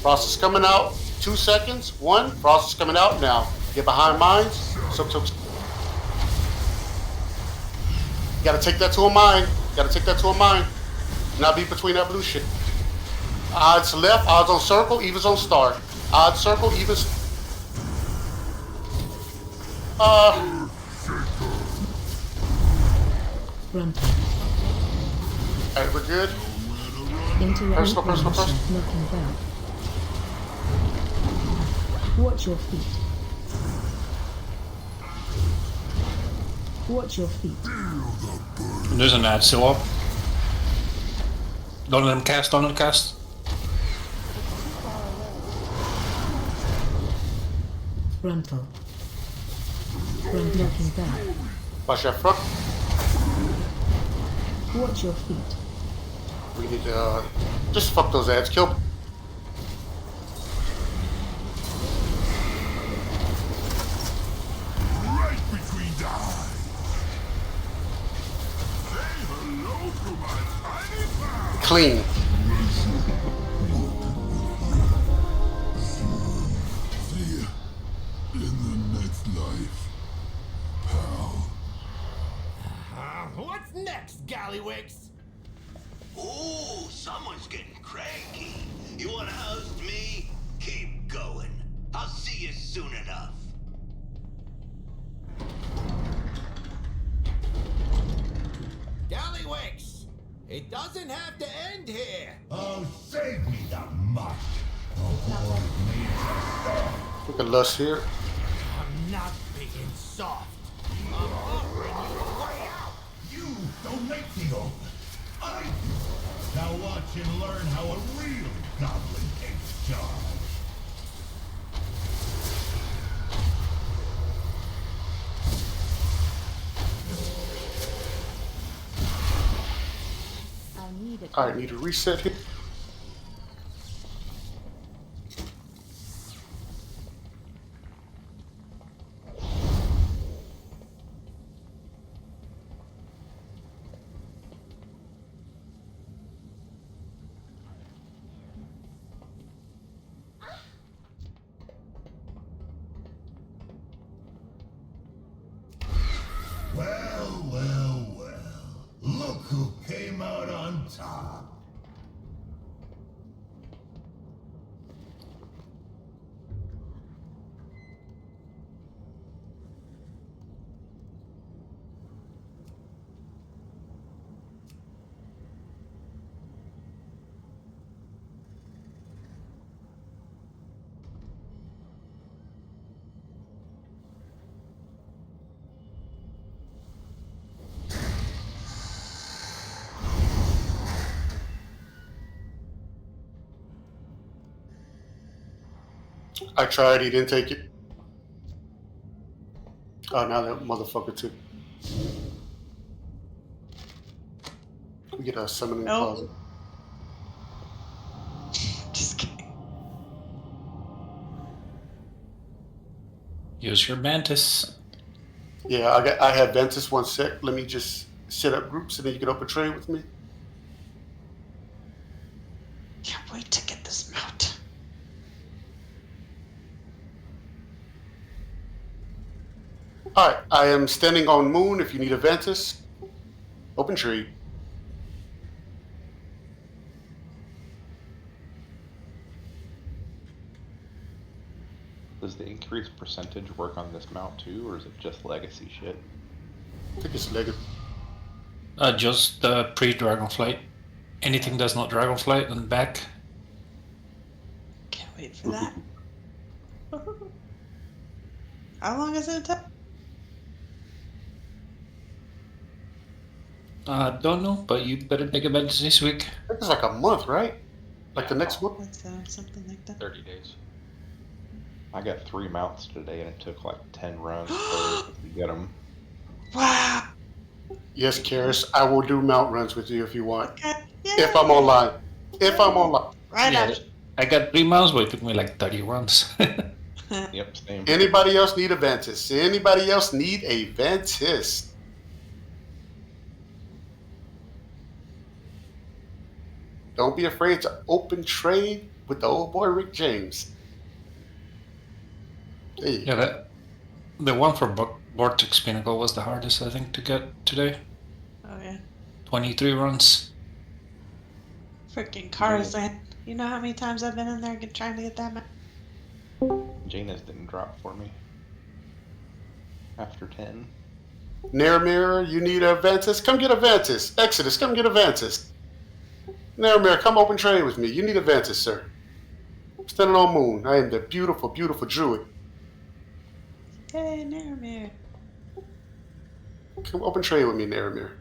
Frost is coming out. 2 seconds. 1. Frost is coming out now. Get behind mines. Soak, soak, soak. You gotta take that to a mine. You gotta take that to a mine. Not be between that blue shit. Odds left, odds on circle, evens on star. Odds circle, evens. Run. Alright, we're good. Into Personal, personal, personal. Looking back. Watch your feet. Watch your feet. There's an ad still up. Don't let him cast, don't let him cast. Frontal. Front looking back. Watch that front. Watch your feet. We need to just fuck those ads. Kill. Right between the eyes. Say hello to my tiny pal. Clean. See ya in the next life, pal. What's next, Gallywicks? Ooh, someone's getting cranky. You wanna host me? Keep going. I'll see you soon enough. Gallywicks! It doesn't have to end here! Oh, save me the mush. Look at Lust here. I'm not big and soft. I'm offering you a way out! You don't make the open. I do. Now watch and learn how a real goblin takes charge. I need a reset here. Well, well, well. Look who came out on top. I tried, he didn't take it. Oh, now that motherfucker took. We get a summoning closet. Just kidding. Use your mantis. Yeah, I have Ventus. 1 sec. Let me just set up groups and then you can open trade with me. Can't wait to get this mount. Alright, I am standing on Moon. If you need a Ventus, open trade. Does the increased percentage work on this mount too, or is it just legacy shit? I think it's legacy. Just pre-Dragonflight. Anything that's not Dragonflight and back. Can't wait for that. How long is it take? Don't know, but you better take advantage this week. I think it's like a month, right? Like the next month? Something like that. 30 days. I got 3 mounts today and it took like 10 runs to get them. Wow. Yes, Karis, I will do mount runs with you if you want. Okay. If I'm online. If I'm online. Right Yeah, after. I got 3 mounts, but it took me like 30 runs. Yep, same. Anybody else need a Ventus? Anybody else need a Ventus? Don't be afraid to open trade with the old boy Rick James. There you go. The one for Vortex Pinnacle was the hardest, I think, to get today. Oh yeah. 23 runs. Freaking cars, man. You know how many times I've been in there trying to get that mount? Janus didn't drop for me. After 10. Naramir, you need a Ventus? Come get a Ventus. Exodus, come get a Ventus. Naramir, come open trade with me. You need a Ventus, sir. Standing on Moon. I am the beautiful, beautiful druid. Hey, Naramir. Come open trade with me, Naramir.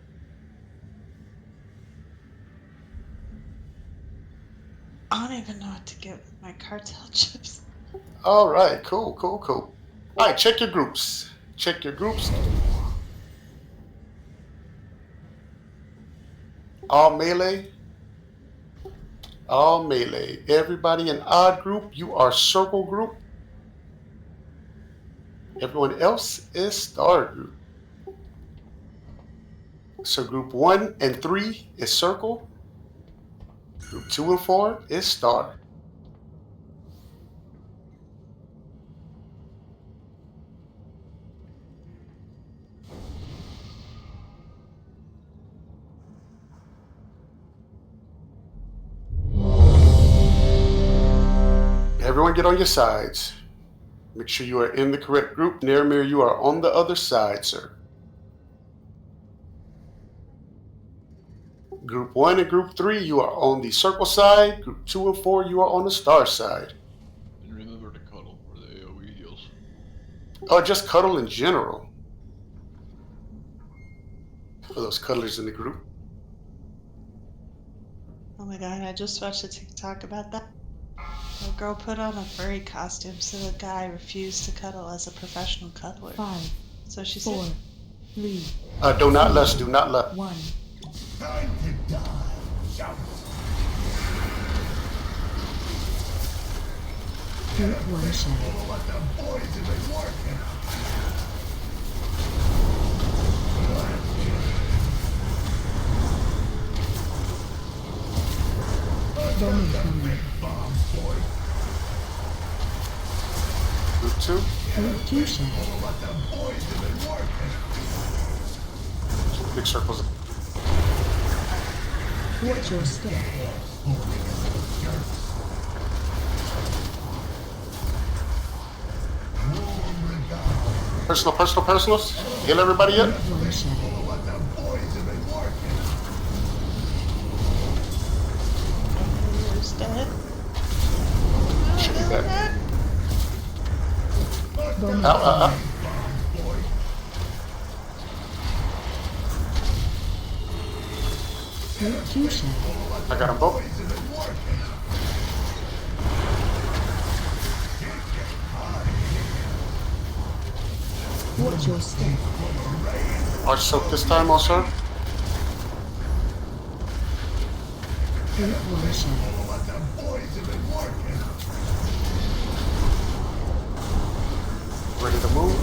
I don't even know what to get with my cartel chips. All right, cool, cool, cool. All right, check your groups. Check your groups. All melee. All melee. Everybody in odd group, you are circle group. Everyone else is star group. So group 1 and 3 is circle. Group 2 and 4 is star. Everyone get on your sides. Make sure you are in the correct group. Naramir, you are on the other side, sir. Group 1 and Group 3, you are on the circle side. Group 2 and 4, you are on the star side. And remember to cuddle for the AoE heals. Oh, just cuddle in general. For those cuddlers in the group. Oh my god, I just watched a TikTok about that. A girl put on a furry costume so the guy refused to cuddle as a professional cuddler. 5, So she 4, said, 3. Do not lust, do not lust. 1. Time to die. Group 1 shadow. Bomb incoming. Group 2. Group 2 shadow. Big circles. Watch your step. Personals. Heal everybody yet? One shadow. Who's dead? Should be dead. Bomb Ow. Group 2 shadow. I got them both. Watch your step. Arch soak this time also. Group 1 shadow. Ready to move.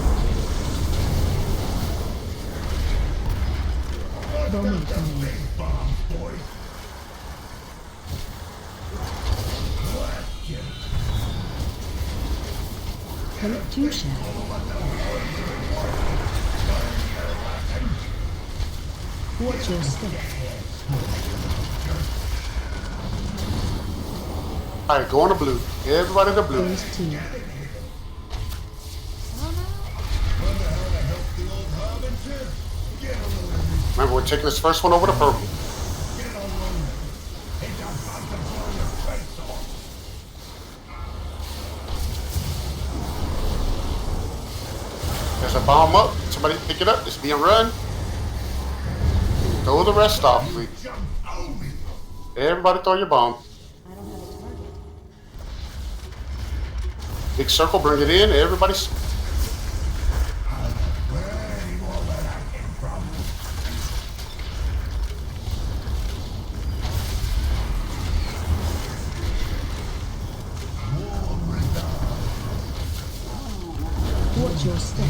Bomb incoming. Group 2 shadow. Watch your step. Alright, go on to blue. Everybody to blue. Phase 2. Remember, we're taking this first one over to purple. There's a bomb up. Somebody pick it up. It's being run. Throw the rest off, please. Everybody throw your bomb. Big circle, bring it in. Everybody's. Watch your step.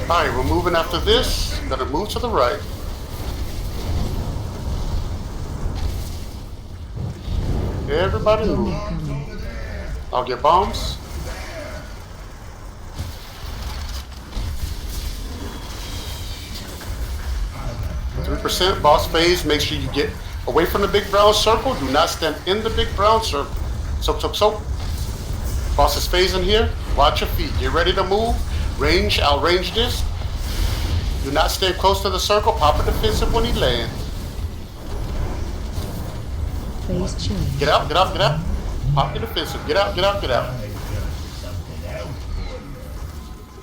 Alright, we're moving after this. Gonna move to the right. Everybody Bomb move. incoming. I'll get bombs. %. Boss phase. Make sure you get away from the big brown circle. Do not stand in the big brown circle. Soap. Boss is phasing here. Watch your feet. Get ready to move. Range. I'll range this. Do not stay close to the circle. Pop a defensive when he lands. Phase change. Get out. Pop your defensive. Get out.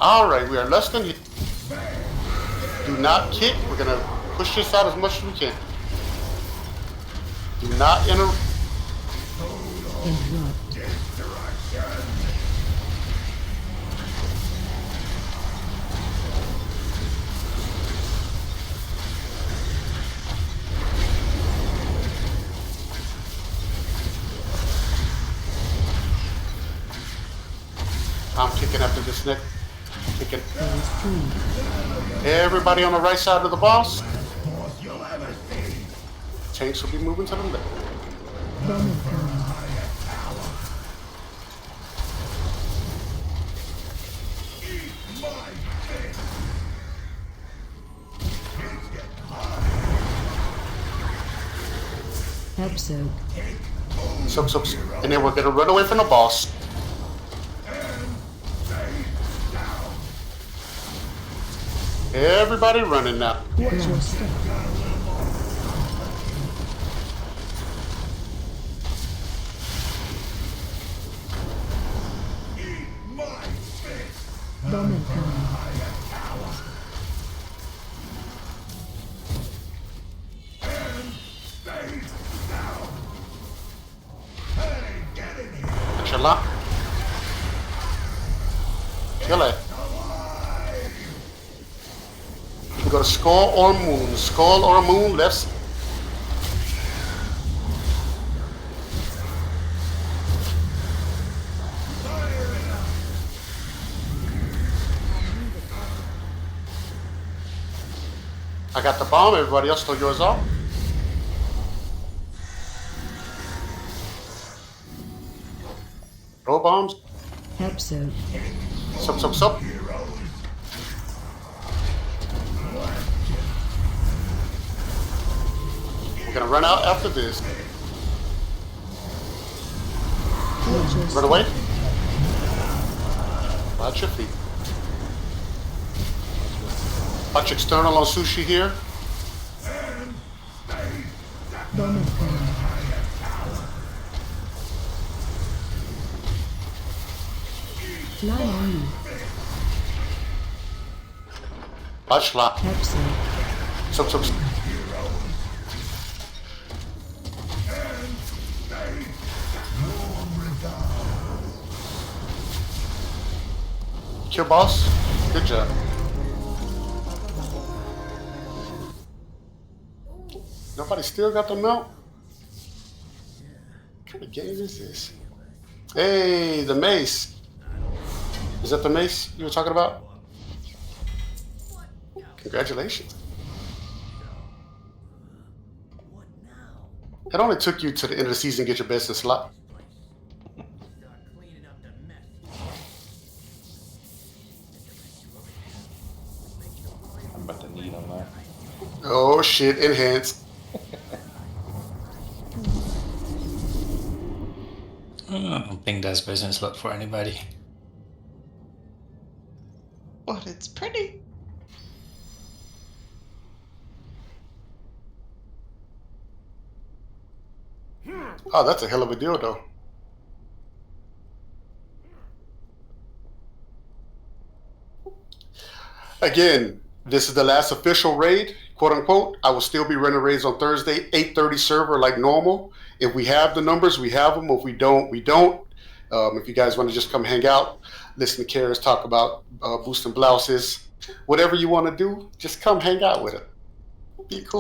Alright, we are less than hit. Do not kick. We're going to push this out as much as we can. Do not interrupt. I'm kicking after this neck. Kicking. Everybody on the right side of the boss. Tanks will be moving to the left. Bomb incoming. Help soak. Soap. And then we're going to run away from the boss. Everybody running now. Watch your step. Bomb incoming. That's your lock. Kill it. You can go to skull or moon. Skull or moon, left. I got the bomb. Everybody else throw yours off. Throw bombs. Episode. Sup. We're gonna run out after this. Run away. Watch your feet. Watch external on sushi here. Bowman coming. Line on you. Watch lock. Episode. Sup. Kill boss. Good job. Nobody still got the mount? What kind of game is this? Hey, the mace. Is that the mace you were talking about? Congratulations. It only took you to the end of the season to get your best in slot. I'm about to need on that. Oh shit, enhance. I don't think that's business slot for anybody. But it's pretty. Oh, that's a hell of a deal, though. Again, this is the last official raid, quote unquote. I will still be running raids on Thursday, 8:30 server like normal. If we have the numbers, we have them. If we don't, we don't. If you guys want to just come hang out, listen to Karis talk about boosting blouses, whatever you want to do, just come hang out with it. Be cool.